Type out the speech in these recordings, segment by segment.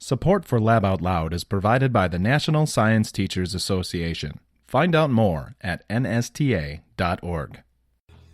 Support for Lab Out Loud is provided by the National Science Teachers Association. Find out more at nsta.org.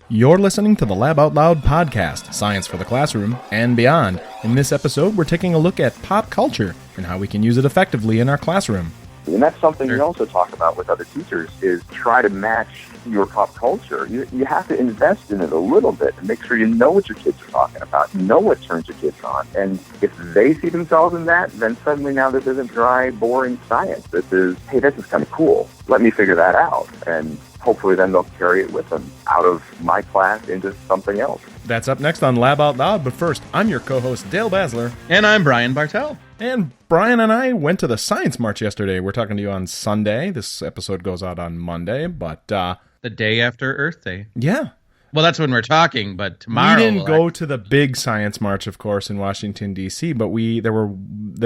You're listening to the Lab Out Loud podcast, Science for the Classroom and beyond. In this episode, we're taking a look at pop culture and how we can use it effectively in our classroom. And that's something we also talk about with other teachers, is try to match your pop culture. You have to invest in it a little bit and make sure you know what your kids are talking about, know what turns your kids on. And if they see themselves in that, then suddenly now this isn't dry, boring science. This is, hey, this is kind of cool. Let me figure that out. And hopefully then they'll carry it with them out of my class into something else. That's up next on Lab Out Loud, but first, I'm your co-host, Dale Basler. And I'm Brian Bartell. And Brian and I went to the Science March yesterday. We're talking to you on Sunday. This episode goes out on Monday, but... the day after Earth Day. Yeah. Well, that's when we're talking, but tomorrow... We didn't go to the big Science March, of course, in Washington, D.C., but there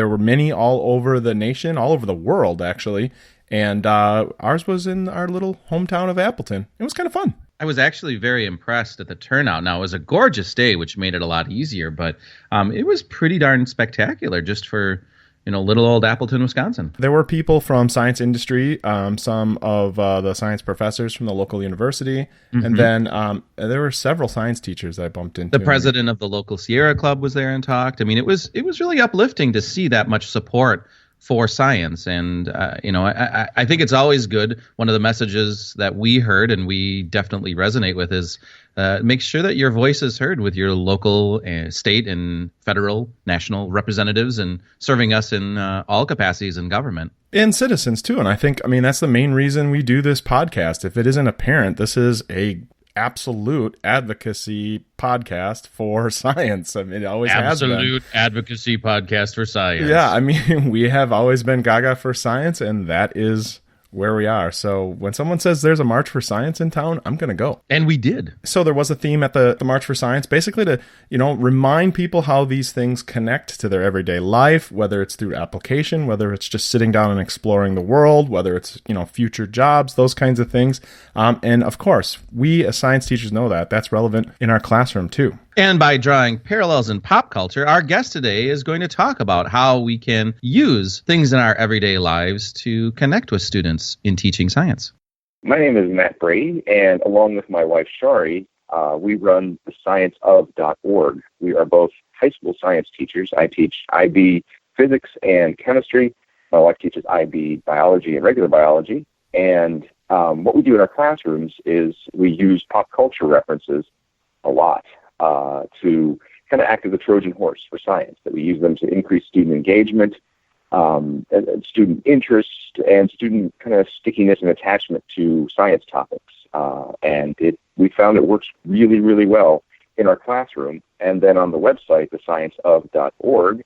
were many all over the nation, all over the world, actually, and ours was in our little hometown of Appleton. It was kind of fun. I was actually very impressed at the turnout. Now, it was a gorgeous day, which made it a lot easier, but it was pretty darn spectacular just for, little old Appleton, Wisconsin. There were people from science industry, some of the science professors from the local university, and then there were several science teachers I bumped into. The president of the local Sierra Club was there and talked. I mean, it was really uplifting to see that much support for science. And, I think it's always good. One of the messages that we heard and we definitely resonate with is make sure that your voice is heard with your local, state and federal, national representatives and serving us in all capacities in government. And citizens, too. And I think, that's the main reason we do this podcast. If it isn't apparent, this is a absolute advocacy podcast for science. It always has been. Absolute advocacy podcast for science. Yeah, we have always been gaga for science, and that is where we are. So when someone says there's a March for Science in town, I'm going to go. And we did. So there was a theme at the March for Science, basically to, remind people how these things connect to their everyday life, whether it's through application, whether it's just sitting down and exploring the world, whether it's, future jobs, those kinds of things. And of course, we as science teachers know that. That's relevant in our classroom too. And by drawing parallels in pop culture, our guest today is going to talk about how we can use things in our everyday lives to connect with students in teaching science. My name is Matt Brady, and along with my wife, Shari, we run the scienceof.org. We are both high school science teachers. I teach IB physics and chemistry. My wife teaches IB biology and regular biology. And what we do in our classrooms is we use pop culture references a lot. To kind of act as a Trojan horse for science, that we use them to increase student engagement, and student interest, and student kind of stickiness and attachment to science topics. And we found it works really, really well in our classroom. And then on the website, the scienceof.org,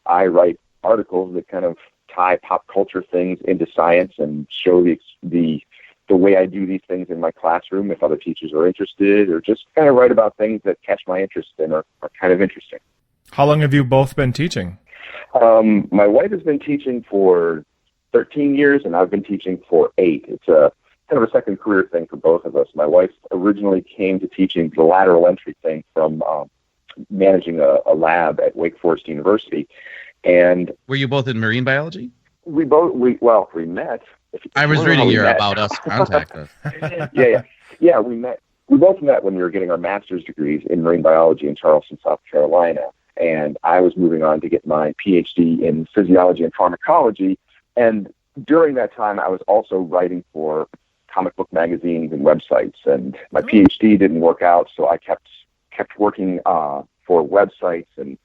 I write articles that kind of tie pop culture things into science and show the way I do these things in my classroom, if other teachers are interested, or just kind of write about things that catch my interest and are kind of interesting. How long have you both been teaching? My wife has been teaching for 13 years, and I've been teaching for 8. It's a kind of a second career thing for both of us. My wife originally came to teaching the lateral entry thing from managing a lab at Wake Forest University. And were you both in marine biology? We met. I was reading your About Us contact us. Yeah. We met. We both met when we were getting our master's degrees in marine biology in Charleston, South Carolina, and I was moving on to get my PhD in physiology and pharmacology. And during that time, I was also writing for comic book magazines and websites. And my PhD didn't work out, so I kept working for websites and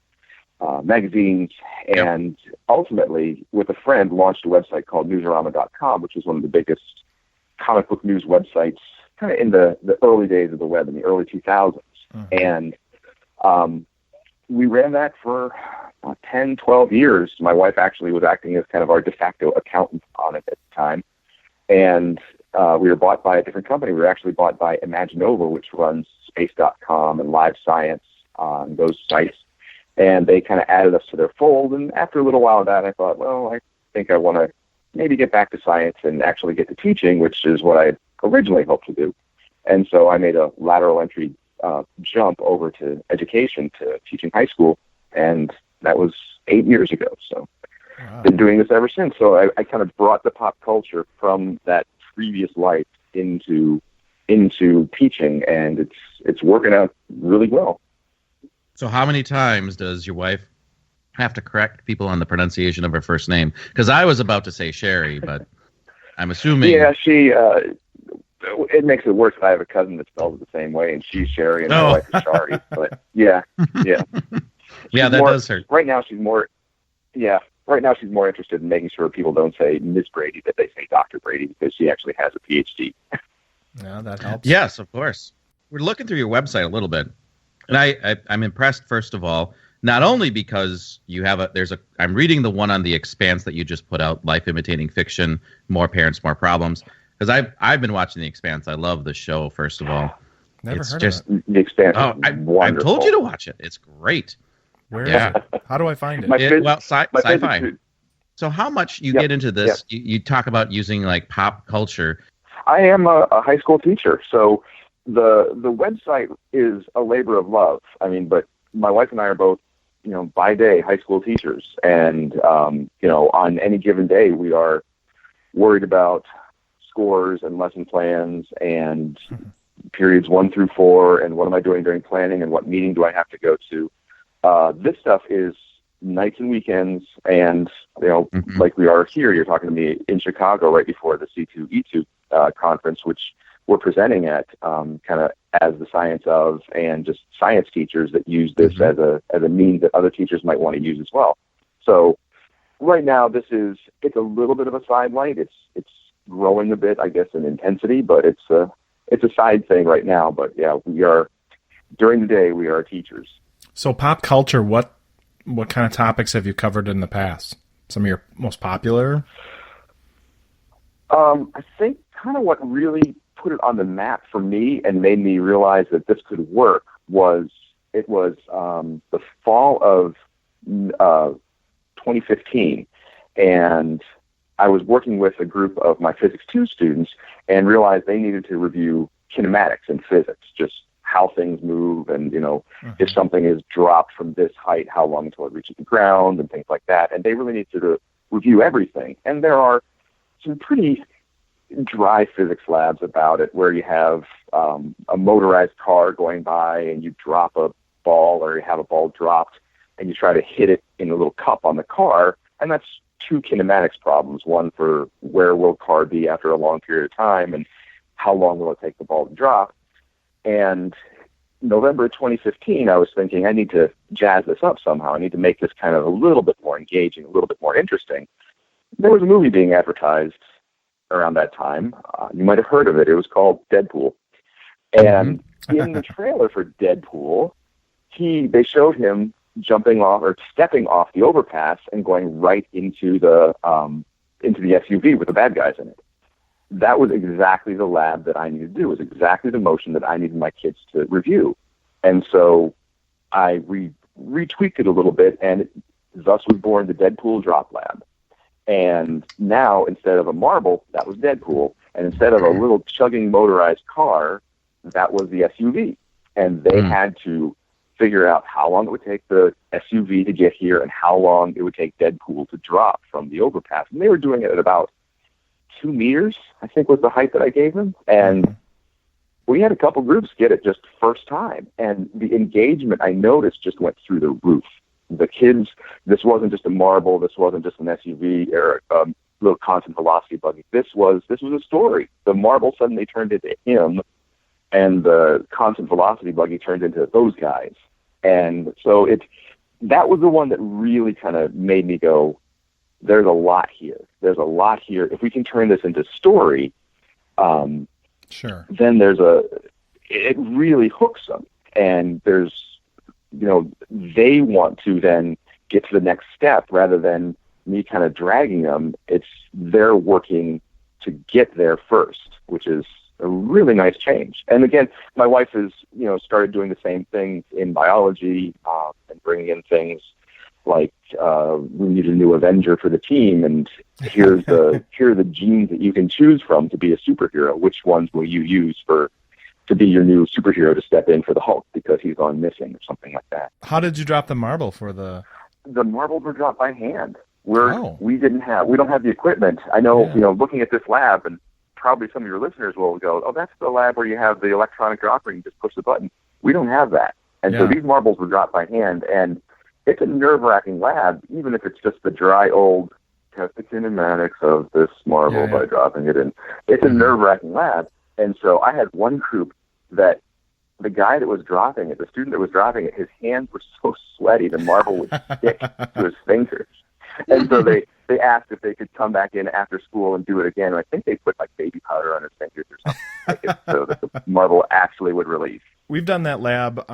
magazines, and ultimately, with a friend, launched a website called Newsarama.com, which was one of the biggest comic book news websites kind of in the early days of the web, in the early 2000s. And we ran that for 10, 12 years. My wife actually was acting as kind of our de facto accountant on it at the time. And we were bought by a different company. We were actually bought by Imaginova, which runs Space.com and Live Science on those sites. And they kind of added us to their fold. And after a little while of that, I thought, well, I think I want to maybe get back to science and actually get to teaching, which is what I originally hoped to do. And so I made a lateral entry jump over to education, to teaching high school. And that was 8 years ago. So been doing this ever since. So I kind of brought the pop culture from that previous life into teaching, and it's working out really well. So how many times does your wife have to correct people on the pronunciation of her first name? Because I was about to say Sherry, but I'm assuming. Yeah, she. It makes it worse. I have a cousin that spells it the same way, and she's Sherry, and my wife is Shari. But yeah. Yeah, that does hurt. Right now, she's more. Yeah. Right now, she's more interested in making sure people don't say Miss Brady, that they say Dr. Brady, because she actually has a PhD. Yeah, that helps. Yes, of course. We're looking through your website a little bit, and I'm impressed. First of all, not only because you have I'm reading the one on The Expanse that you just put out, Life Imitating Fiction, More Parents, More Problems. Because I've been watching The Expanse. I love the show. First of all, Never it's heard just, of it. The Expanse. I've told you to watch it. It's great. Where is it? How do I find it? Sci-fi. So how much you get into this? You talk about using like pop culture. I am a high school teacher, so the website is a labor of love. I mean, but my wife and I are both, by day high school teachers, and on any given day we are worried about scores and lesson plans and periods 1 through 4, and what am I doing during planning, and what meeting do I have to go to. This stuff is nights and weekends, and like we are here. You're talking to me in Chicago right before the C2E2 conference, which we're presenting at, kind of as the science of, and just science teachers that use this as a means that other teachers might want to use as well. So right now, it's a little bit of a sidelight. It's growing a bit, I guess, in intensity, but it's a side thing right now. But yeah, during the day we are teachers. So pop culture, what kind of topics have you covered in the past? Some of your most popular? I think kind of what really put it on the map for me and made me realize that this could work was the fall of 2015, and I was working with a group of my Physics 2 students and realized they needed to review kinematics in physics, just how things move, and if something is dropped from this height, how long until it reaches the ground, and things like that. And they really need to review everything. And there are some pretty dry physics labs about it, where you have a motorized car going by, and you drop a ball, or you have a ball dropped, and you try to hit it in a little cup on the car, and that's two kinematics problems. One for where will car be after a long period of time, and how long will it take the ball to drop. And November 2015, I was thinking, I need to jazz this up somehow. I need to make this kind of a little bit more engaging, a little bit more interesting. There was a movie being advertised around that time. You might have heard of it. It was called Deadpool. And in the trailer for Deadpool, they showed him jumping off or stepping off the overpass and going right into the SUV with the bad guys in it. That was exactly the lab that I needed to do. It was exactly the motion that I needed my kids to review. And so I retweaked it a little bit, and thus was born the Deadpool Drop Lab. And now, instead of a marble, that was Deadpool. And instead of a little chugging motorized car, that was the SUV. And they had to figure out how long it would take the SUV to get here and how long it would take Deadpool to drop from the overpass. And they were doing it at about 2 meters, I think was the height that I gave them. And we had a couple groups get it just first time. And the engagement, I noticed, just went through the roof. The kids, this wasn't just a marble, this wasn't just an SUV or a little constant velocity buggy. This was a story. The marble suddenly turned into him, and the constant velocity buggy turned into those guys. And so that was the one that really kind of made me go, there's a lot here. There's a lot here. If we can turn this into story, sure, then it really hooks them. And they want to then get to the next step rather than me kind of dragging them. They're working to get there first, which is a really nice change. And again, my wife has, started doing the same things in biology, and bringing in things like, we need a new Avenger for the team, and here are the genes that you can choose from to be a superhero. Which ones will you use to be your new superhero to step in for the Hulk because he's gone missing or something like that. How did you drop the marble for the... The marbles were dropped by hand. We don't have the equipment. I know, looking at this lab, and probably some of your listeners will go, oh, that's the lab where you have the electronic dropper and you just push the button. We don't have that. And so these marbles were dropped by hand, and it's a nerve-wracking lab, even if it's just the dry old test the kinematics of this marble by dropping it in. It's a nerve-wracking lab. And so I had one group that the guy that was dropping it, the student that was dropping it, his hands were so sweaty the marble would stick to his fingers. And so they asked if they could come back in after school and do it again. And I think they put like baby powder on his fingers or something like it, so that the marble actually would release. We've done that lab.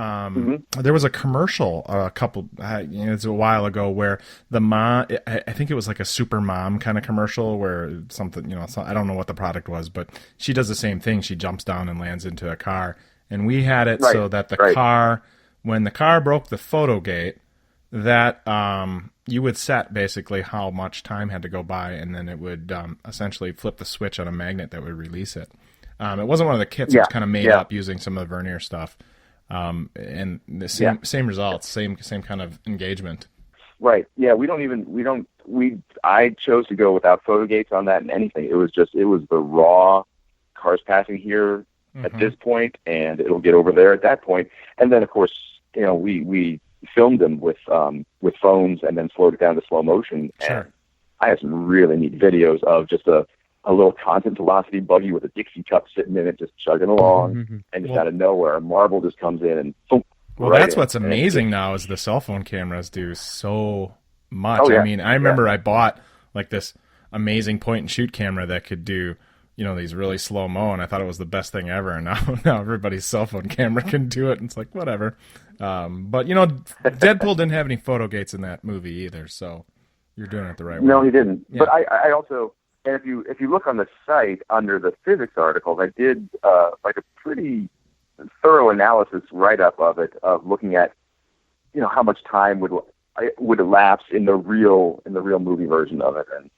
There was a commercial it's a while ago where the mom, I think it was like a super mom kind of commercial where something, I don't know what the product was, but she does the same thing. She jumps down and lands into a car. And we had it so that the car, when the car broke the photo gate, that you would set basically how much time had to go by, and then it would essentially flip the switch on a magnet that would release it. It wasn't one of the kits. It was kind of made up using some of the vernier stuff, and the same results, same kind of engagement. Right. Yeah. I chose to go without photo gates on that and anything. It was the raw cars passing here at this point, and it'll get over there at that point. And then, of course, we filmed them with phones and then slowed it down to slow motion. Sure. And I have some really neat videos of just a little constant velocity buggy with a Dixie cup sitting in it, just chugging along, and just out of nowhere, a marble just comes in and boom. Well, that's what's amazing now is the cell phone cameras do so much. I mean, I remember I bought like this amazing point and shoot camera that could do, these really slow mo, and I thought it was the best thing ever. And now everybody's cell phone camera can do it, and it's like whatever. But Deadpool didn't have any photo gates in that movie either, so you're doing it the right way. No, he didn't. Yeah. But I also. And if you look on the site under the physics articles, I did like a pretty thorough analysis write-up of it, of looking at how much time would elapse in the real movie version of it, and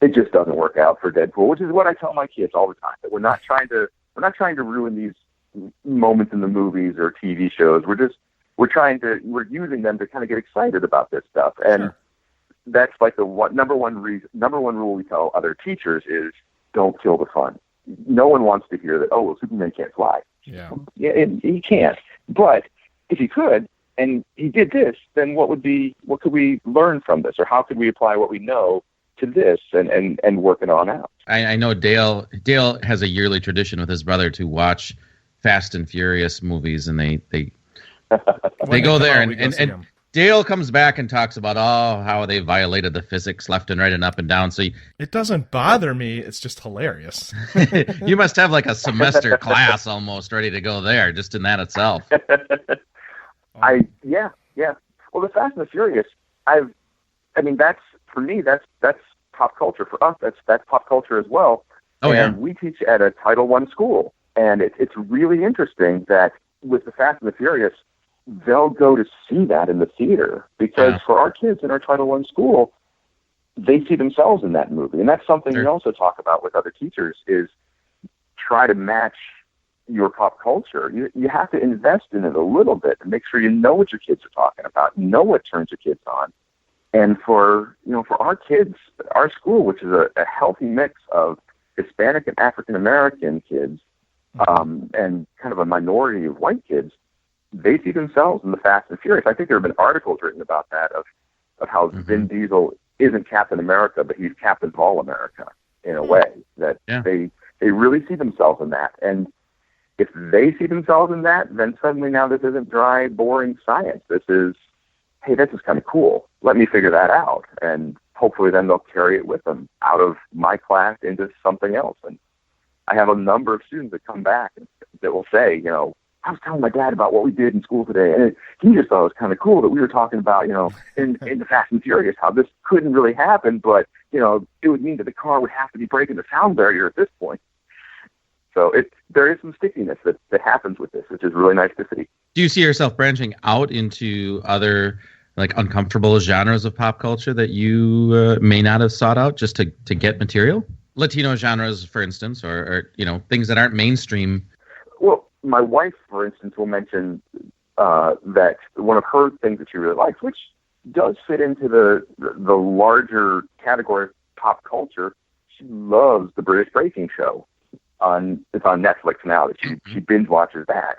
it just doesn't work out for Deadpool, which is what I tell my kids all the time, that we're not trying to ruin these moments in the movies or TV shows. We're using them to kind of get excited about this stuff, and. Sure. That's like the number one rule we tell other teachers is don't kill the fun. No one wants to hear that, oh, well, Superman can't fly. Yeah, he can't. But if he could, and he did this, then what could we learn from this? Or how could we apply what we know to this and work it on out? I know Dale has a yearly tradition with his brother to watch Fast and Furious movies, and they go there and Dale comes back and talks about how they violated the physics left and right and up and down. So it doesn't bother me. It's just hilarious. You must have like a semester class almost ready to go there, just in that itself. Yeah. Well, the Fast and the Furious, that's for me. That's pop culture for us. That's pop culture as well. We teach at a Title I school, and it's really interesting that with the Fast and the Furious. They'll go to see that in the theater because for our kids in our Title I school, they see themselves in that movie. And that's something we also talk about with other teachers is try to match your pop culture. You have to invest in it a little bit and make sure you know what your kids are talking about, know what turns your kids on. And for our kids, our school, which is a healthy mix of Hispanic and African American kids, and kind of a minority of white kids, they see themselves in the Fast and Furious. I think there have been articles written about that of how Vin Diesel isn't Captain America, but he's Captain of all America in a way that they really see themselves in that. And if they see themselves in that, then suddenly now this isn't dry, boring science. This is, hey, this is kind of cool. Let me figure that out. And hopefully then they'll carry it with them out of my class into something else. And I have a number of students that come back and that will say, I was telling my dad about what we did in school today, and he just thought it was kind of cool that we were talking about, in the Fast and Furious, how this couldn't really happen, but, it would mean that the car would have to be breaking the sound barrier at this point. So there is some stickiness that happens with this, which is really nice to see. Do you see yourself branching out into other, like, uncomfortable genres of pop culture that you may not have sought out just to get material? Latino genres, for instance, or things that aren't mainstream. Well, my wife, for instance, will mention that one of her things that she really likes, which does fit into the larger category of pop culture. She loves the British Baking Show. It's on Netflix now. That she binge watches that,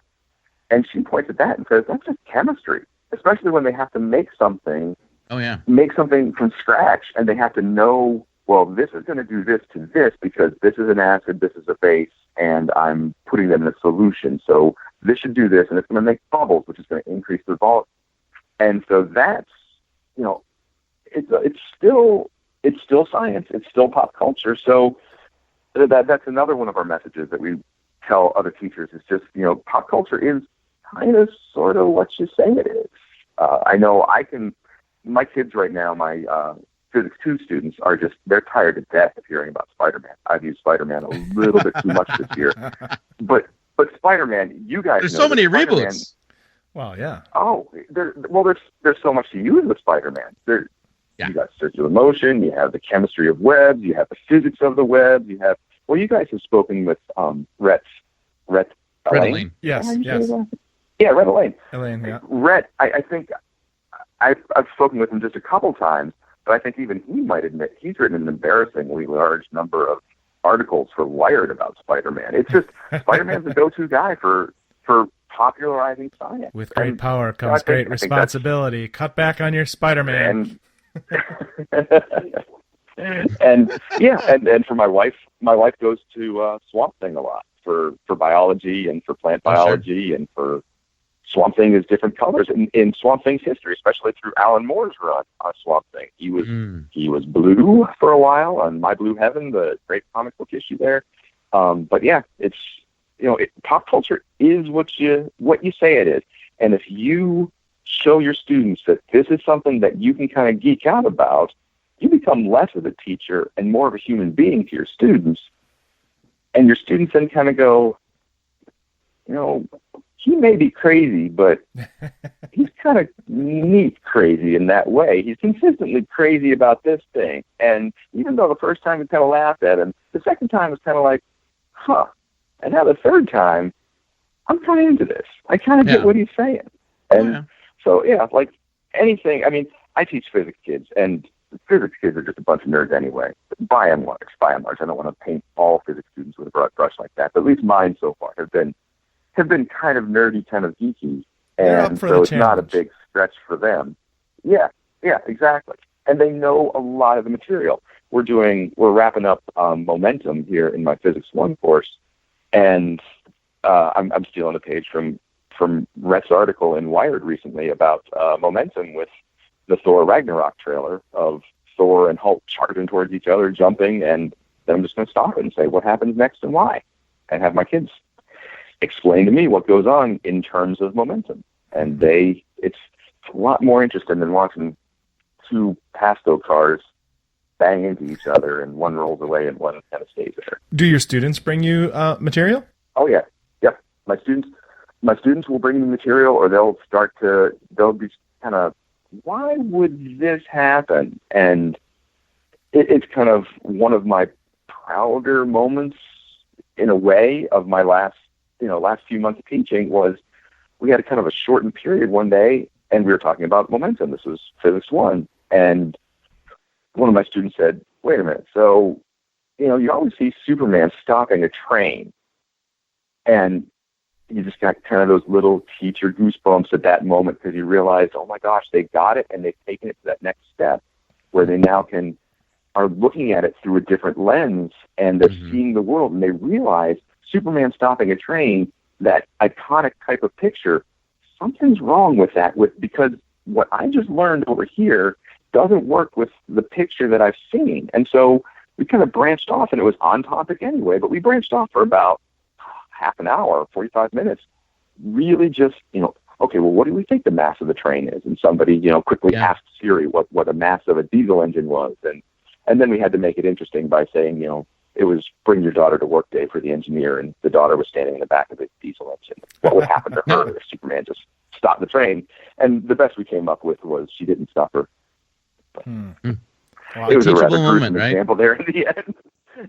and she points at that and says that's just chemistry, especially when they have to make something. Oh yeah, make something from scratch, and they have to know, well, this is going to do this to this because this is an acid, this is a base, and I'm putting them in a solution. So this should do this, and it's going to make bubbles, which is going to increase the volume. And so that's, it's still science, it's still pop culture. So that's another one of our messages that we tell other teachers is just, pop culture is kind of sort of what you say it is. I know my kids right now, my Physics 2 students they're tired to death of hearing about Spider-Man. I've used Spider-Man a little bit too much this year. But Spider-Man, you guys there's know so many Spider-Man, reboots. Well, yeah. Oh, there's so much to use with Spider-Man. Yeah. You got circular motion, you have the chemistry of webs, you have the physics of the webs, you guys have spoken with Rhett Elaine. Yes. Yeah, Rhett Elaine. Elaine, yeah. Rhett, I think I've spoken with him just a couple times, but I think even he might admit he's written an embarrassingly large number of articles for Wired about Spider-Man. It's just Spider-Man's the go-to guy for popularizing science. With great power comes great responsibility. Cut back on your Spider-Man. And for my wife goes to Swamp Thing a lot for biology and for plant biology. Sure. And for Swamp Thing is different colors in Swamp Thing's history, especially through Alan Moore's run on Swamp Thing. He was blue for a while on My Blue Heaven, the great comic book issue there. But yeah, it's pop culture is what you say it is, and if you show your students that this is something that you can kind of geek out about, you become less of a teacher and more of a human being to your students. And your students then kind of go, he may be crazy, but he's kind of neat crazy in that way. He's consistently crazy about this thing. And even though the first time we kind of laughed at him, the second time was kind of like, huh. And now the third time, I'm kind of into this. I kind of get what he's saying. And so, like anything, I mean, I teach physics kids, and physics kids are just a bunch of nerds anyway. By and large, I don't want to paint all physics students with a broad brush like that, but at least mine so far have been kind of nerdy, kind of geeky, and so it's not a big stretch for them. Yeah, exactly. And they know a lot of the material. We're wrapping up Momentum here in my Physics 1 course, and I'm stealing a page from Rhett's article in Wired recently about Momentum with the Thor Ragnarok trailer of Thor and Hulk charging towards each other, jumping, and then I'm just going to stop it and say what happens next and why, and have my kids explain to me what goes on in terms of momentum. And it's a lot more interesting than watching two Pasto cars bang into each other and one rolls away and one kind of stays there. Do your students bring you material? Oh yeah. My students will bring me material, or they'll be kind of, why would this happen? And it's kind of one of my prouder moments in a way of my last few months of teaching was we had a kind of a shortened period one day and we were talking about momentum. This was Physics 1. And one of my students said, wait a minute. So, you always see Superman stopping a train, and you just got kind of those little teacher goosebumps at that moment because you realize, oh my gosh, they got it and they've taken it to that next step where they now are looking at it through a different lens and they're seeing the world, and they realize Superman stopping a train, that iconic type of picture, something's wrong with that because what I just learned over here doesn't work with the picture that I've seen. And so we kind of branched off, and it was on topic anyway, but we branched off for about half an hour, 45 minutes, really just, okay, well, what do we think the mass of the train is? And somebody, quickly asked Siri what a mass of a diesel engine was. And then we had to make it interesting by saying, it was bring your daughter to work day for the engineer, and the daughter was standing in the back of the diesel engine. What would happen to her if Superman just stopped the train? And the best we came up with was she didn't stop her. Well, it was a rather moment, gruesome example there in the end.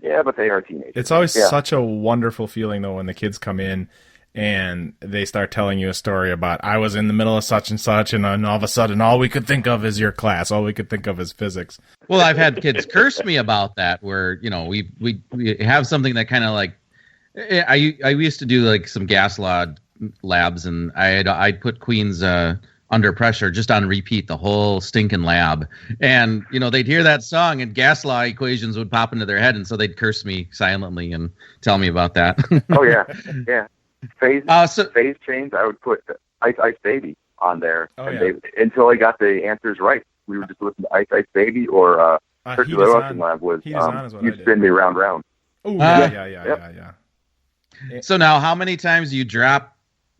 Yeah, but they are teenagers. It's always such a wonderful feeling, though, when the kids come in and they start telling you a story about, I was in the middle of such and such, and then all of a sudden all we could think of is your class. All we could think of is physics. Well, I've had kids curse me about that, where, you know, we have something that kind of like, I used to do like some gas law labs, and I'd put Queen's Under Pressure just on repeat the whole stinking lab, and you know, they'd hear that song and gas law equations would pop into their head, and so they'd curse me silently and tell me about that. Oh yeah. Phase change, I would put Ice Baby on there, until I got the answers right. We would just listen to Ice Baby, or Circular Ocean Lab was You Spin Me Round Round. Oh yeah. So now, how many times do you drop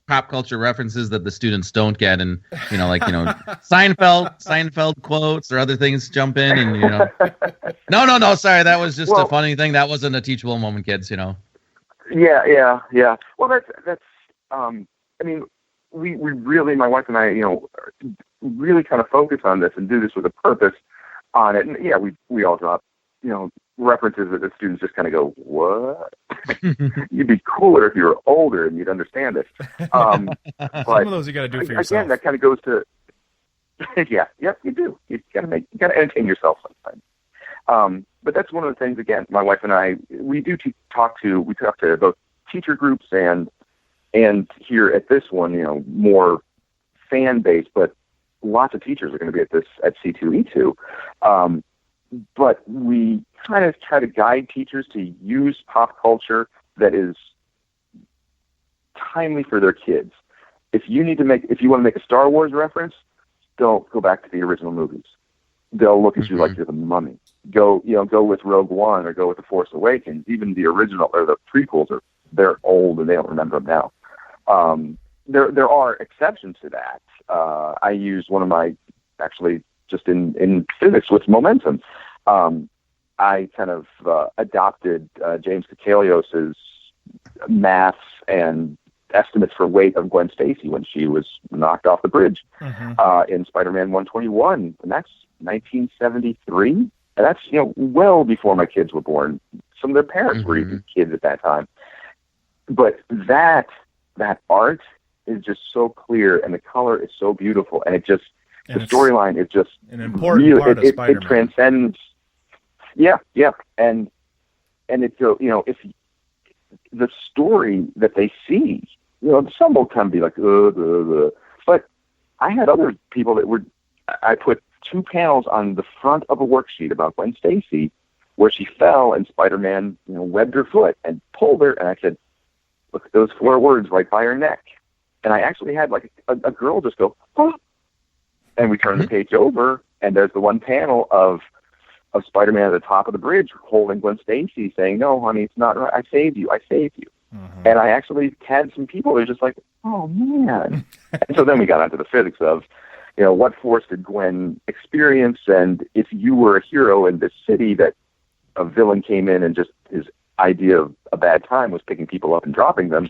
pop culture references that the students don't get, and you know, like, you know, Seinfeld quotes or other things jump in, and you know, no, sorry, that was just a funny thing. That wasn't a teachable moment, kids. You know. Yeah. Well, that's. I mean, we really, my wife and I, you know, really kind of focus on this and do this with a purpose on it. And yeah, we all drop, you know, references that the students just kind of go, what? You'd be cooler if you were older and you'd understand this. Some of those you got to do for yourself. Again, that kind of goes to, yeah, you do. You got to entertain yourself sometimes. But that's one of the things, again, my wife and I, we talk to both teacher groups and here at this one, you know, more fan base, but lots of teachers are going to be at C2E2. But we kind of try to guide teachers to use pop culture that is timely for their kids. If you want to make a Star Wars reference, don't go back to the original movies. They'll look at you like you're the mummy. Go with Rogue One, or go with The Force Awakens. Even the original or the prequels they're old and they don't remember them now. There are exceptions to that. I use one of my, actually, just in physics with momentum. I kind of adopted James Kakalios's maths and estimates for weight of Gwen Stacy when she was knocked off the bridge in Spider-Man 121, and that's 1973, and that's, you know, well before my kids were born. Some of their parents were even kids at that time. But that art is just so clear, and the color is so beautiful, and it just, the storyline is just an important part of Spider-Man. It transcends. Yeah, and it's, you know, if the story that they see, you know, some will kind of be like, but I had other people I put 2 panels on the front of a worksheet about Gwen Stacy, where she fell and Spider-Man, you know, webbed her foot and pulled her, and I said, look at those 4 words right by her neck. And I actually had like a girl just go, oh. And we turned the page over, and there's the one panel of Spider-Man at the top of the bridge holding Gwen Stacy saying, no, honey, it's not right. I saved you. And I actually had some people that were just like, oh, man. And so then we got onto the physics of, you know, what force did Gwen experience? And if you were a hero in this city that a villain came in and just his idea of a bad time was picking people up and dropping them,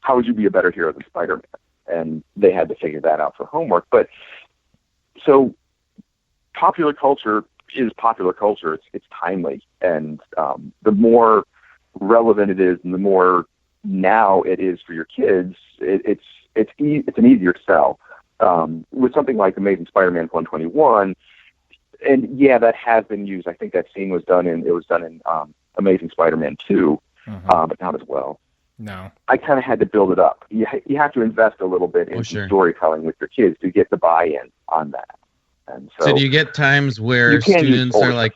how would you be a better hero than Spider-Man? And they had to figure that out for homework. But so popular culture is popular culture. It's timely. And the more relevant it is and the more now it is for your kids, it's an easier sell. With something like Amazing Spider-Man 121, and yeah, that has been used. I think that scene was done in Amazing Spider-Man 2, but not as well. No. I kind of had to build it up. You have to invest a little bit in storytelling with your kids to get the buy-in on that. And so do you get times where students are like,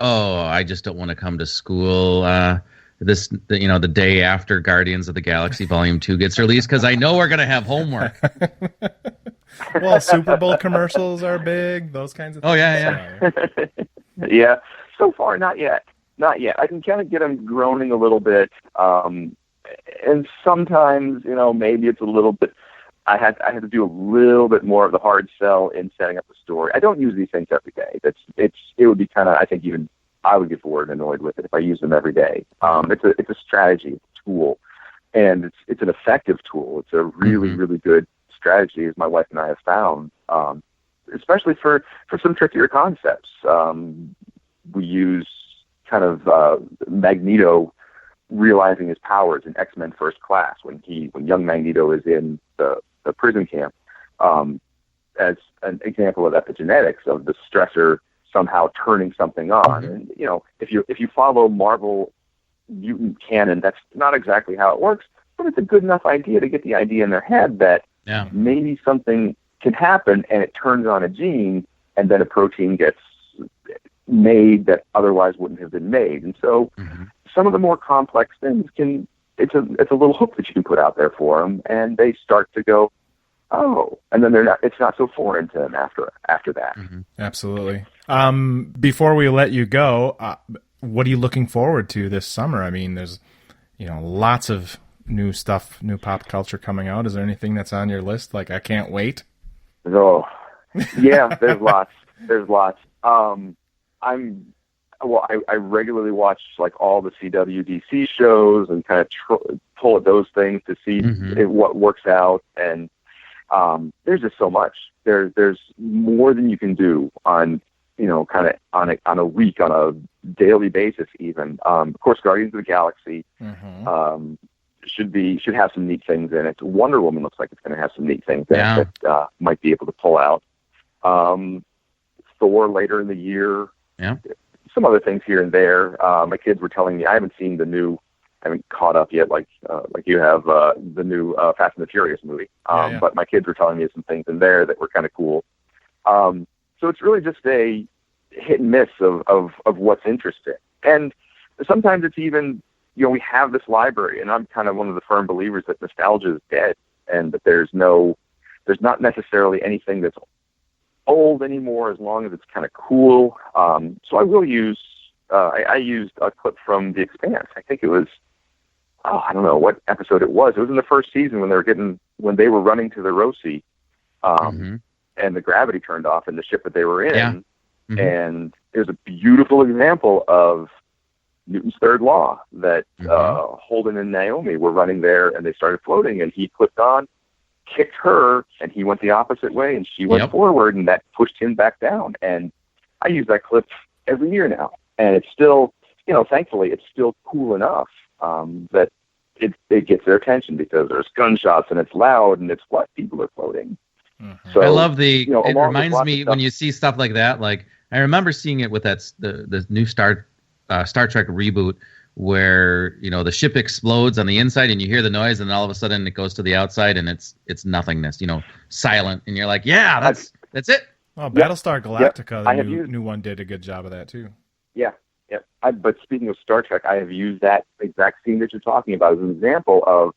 oh, I just don't want to come to school the day after Guardians of the Galaxy Volume 2 gets released, because I know we're going to have homework. Well, Super Bowl commercials are big, those kinds of things. Oh, yeah. Yeah. So far, not yet. I can kind of get them groaning a little bit. And sometimes, you know, maybe it's a little bit, I had to do a little bit more of the hard sell in setting up the story. I don't use these things every day. It would be kind of, I think even I would get bored and annoyed with it if I use them every day. It's a strategy, it's a tool, and it's an effective tool. It's a really, really good strategy, as my wife and I have found, especially for some trickier concepts. We use kind of Magneto realizing his powers in X-Men First Class when young Magneto is in the prison camp, as an example of epigenetics of the stressor somehow turning something on. And if you follow Marvel mutant canon, that's not exactly how it works, but it's a good enough idea to get the idea in their head that maybe something can happen and it turns on a gene, and then a protein gets made that otherwise wouldn't have been made. And so some of the more complex things it's a little hook that you can put out there for them, and they start to go, oh, and then it's not so foreign to them after that. Absolutely. Before we let you go, what are you looking forward to this summer? I mean, there's lots of new stuff, new pop culture coming out. Is there anything that's on your list? Like, I can't wait. Oh, yeah, there's lots. I regularly watch like all the CWDC shows and kind of pull at those things to see what works out. And there's just so much. There's more than you can do on kind of on a week, on a daily basis even. Of course, Guardians of the Galaxy should have some neat things in it. Wonder Woman looks like it's going to have some neat things in it that might be able to pull out. Thor later in the year. Yeah. Some other things here and there. My kids were telling me, I haven't caught up yet like you have, the new Fast and the Furious movie. But my kids were telling me some things in there that were kind of cool. So it's really just a hit and miss of what's interesting. And sometimes it's even, we have this library, and I'm kind of one of the firm believers that nostalgia is dead, and that there's not necessarily anything that's old anymore as long as it's kind of cool. So I will use, I used a clip from The Expanse. I think it was, I don't know what episode it was. It was in the first season when they were running to the Roci, and the gravity turned off in the ship that they were in. Yeah. And it was a beautiful example of Newton's third law that Holden and Naomi were running there, and they started floating, and he clipped on, kicked her, and he went the opposite way, and she went forward, and that pushed him back down. And I use that clip every year now, and it's still, thankfully, it's still cool enough that it gets their attention because there's gunshots and it's loud and it's what people are floating. So I love it reminds me when you see stuff like that. Like I remember seeing it with the new Star Trek reboot, where the ship explodes on the inside and you hear the noise, and then all of a sudden it goes to the outside and it's nothingness, silent, and you're like, yeah, that's it. Well, Battlestar Galactica, the new one, did a good job of that too. Yeah. But speaking of Star Trek, I have used that exact scene that you're talking about as an example of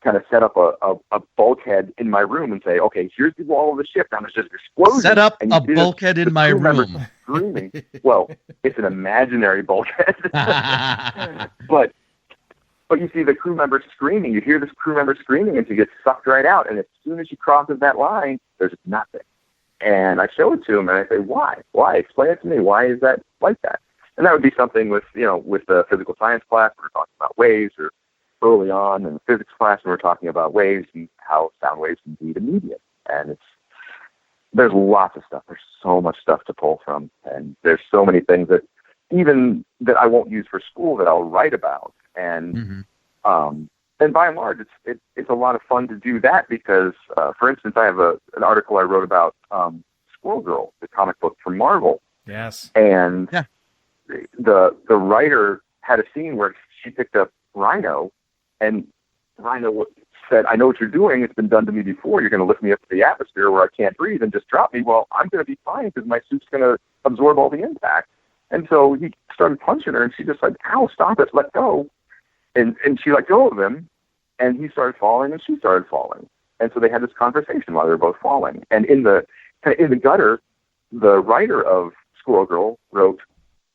kind of set up a bulkhead in my room and say, okay, here's the wall of the ship. Now there's just explosion. Set up a bulkhead in my room. Screaming. Well, it's an imaginary bulkhead. but you see the crew member screaming. You hear this crew member screaming, and she gets sucked right out. And as soon as she crosses that line, there's nothing. And I show it to him, and I say, why? Why? Explain it to me. Why is that like that? And that would be something with the physical science class, we were talking about waves, or early on in the physics class, we were talking about waves and how sound waves can be immediate. And there's lots of stuff. There's so much stuff to pull from. And there's so many things that I won't use for school that I'll write about. And and by and large, it's a lot of fun to do that because, for instance, I have an article I wrote about Squirrel Girl, the comic book from Marvel. Yes. And the writer had a scene where she picked up Rhino, and Rhino said, I know what you're doing. It's been done to me before. You're going to lift me up to the atmosphere where I can't breathe and just drop me. Well, I'm going to be fine because my suit's going to absorb all the impact. And so he started punching her, and she just said, ow, stop it, let go. And she let go of him, and he started falling, and she started falling. And so they had this conversation while they were both falling. And in the gutter, the writer of Squirrel Girl wrote,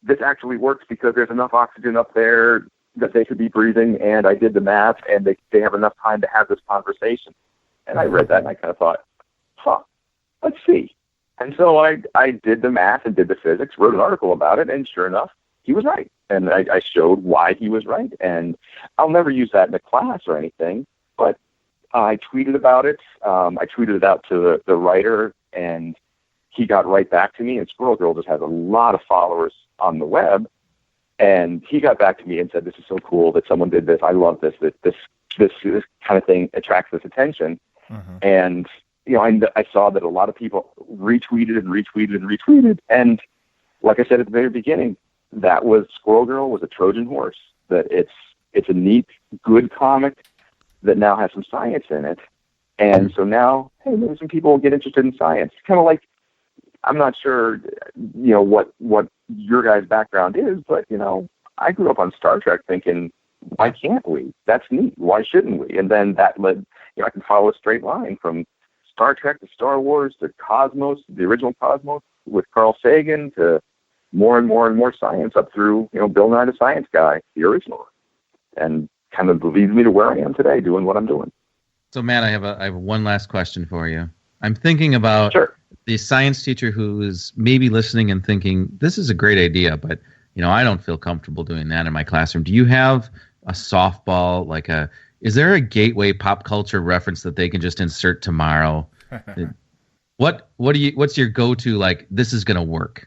this actually works because there's enough oxygen up there that they could be breathing, and I did the math, and they have enough time to have this conversation. And I read that, and I kind of thought, let's see. And so I did the math and did the physics, wrote an article about it, and sure enough, he was right. And I showed why he was right. And I'll never use that in a class or anything, but I tweeted about it. I tweeted it out to the writer, and he got right back to me. And Squirrel Girl just has a lot of followers on the web. And he got back to me and said, "This is so cool that someone did this. I love this. That this kind of thing attracts this attention." And I saw that a lot of people retweeted and retweeted and retweeted. And like I said at the very beginning, that was Squirrel Girl was a Trojan horse. That it's a neat, good comic that now has some science in it. And so now, hey, maybe some people will get interested in science. Kind of like, I'm not sure, what your guys' background is, but, I grew up on Star Trek thinking, why can't we? That's neat. Why shouldn't we? And then that led, I can follow a straight line from Star Trek to Star Wars to Cosmos, the original Cosmos with Carl Sagan, to more and more and more science up through, Bill Nye the Science Guy, the original. And kind of leads me to where I am today, doing what I'm doing. So, Matt, I have one last question for you. I'm thinking about the science teacher who is maybe listening and thinking, this is a great idea, but, I don't feel comfortable doing that in my classroom. Do you have a softball, is there a gateway pop culture reference that they can just insert tomorrow? What's your go-to, this is going to work?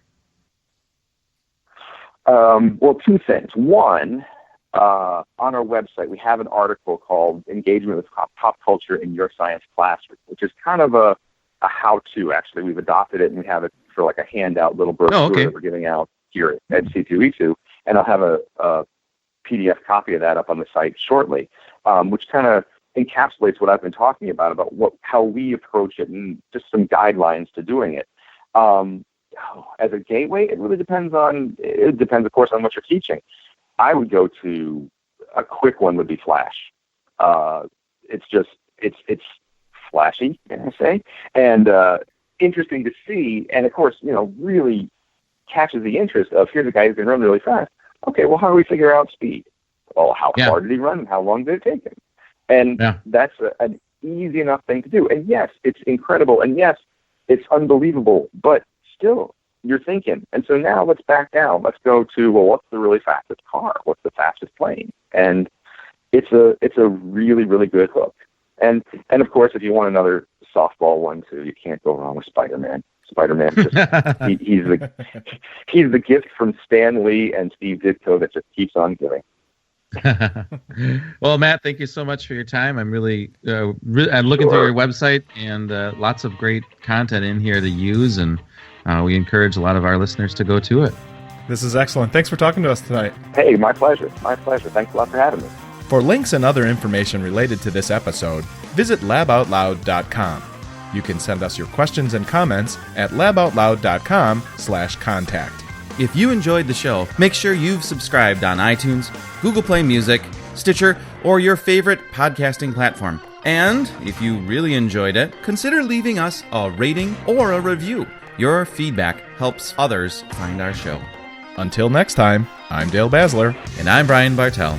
Well, two things. One, on our website, we have an article called Engagement with Pop Culture in Your Science Classroom, which is kind of a how-to, actually. We've adopted it, and we have it for a handout little brochure that we're giving out here at C2E2, and I'll have a PDF copy of that up on the site shortly, which kind of encapsulates what I've been talking about how we approach it and just some guidelines to doing it. As a gateway, it really depends, of course, on what you're teaching. I would go to a quick one would be Flash. It's flashy, can I say, and interesting to see, and of course, really catches the interest of, here's a guy who can run really fast. Okay, well, how do we figure out speed? Well, how far did he run and how long did it take him? And that's an easy enough thing to do. And yes, it's incredible. And yes, it's unbelievable. But still, you're thinking. And so now let's back down. Let's go to, well, what's the really fastest car? What's the fastest plane? And it's a really, really good hook. And of course, if you want another softball one too, you can't go wrong with Spider-Man. Spider-Man, he's the gift from Stan Lee and Steve Ditko that just keeps on giving. Well, Matt, thank you so much for your time. I'm really I'm looking through your website, and lots of great content in here to use, and we encourage a lot of our listeners to go to it. This is excellent. Thanks for talking to us tonight. Hey, my pleasure. My pleasure. Thanks a lot for having me. For links and other information related to this episode, visit laboutloud.com. You can send us your questions and comments at laboutloud.com/contact. If you enjoyed the show, make sure you've subscribed on iTunes, Google Play Music, Stitcher, or your favorite podcasting platform. And if you really enjoyed it, consider leaving us a rating or a review. Your feedback helps others find our show. Until next time, I'm Dale Basler. And I'm Brian Bartell.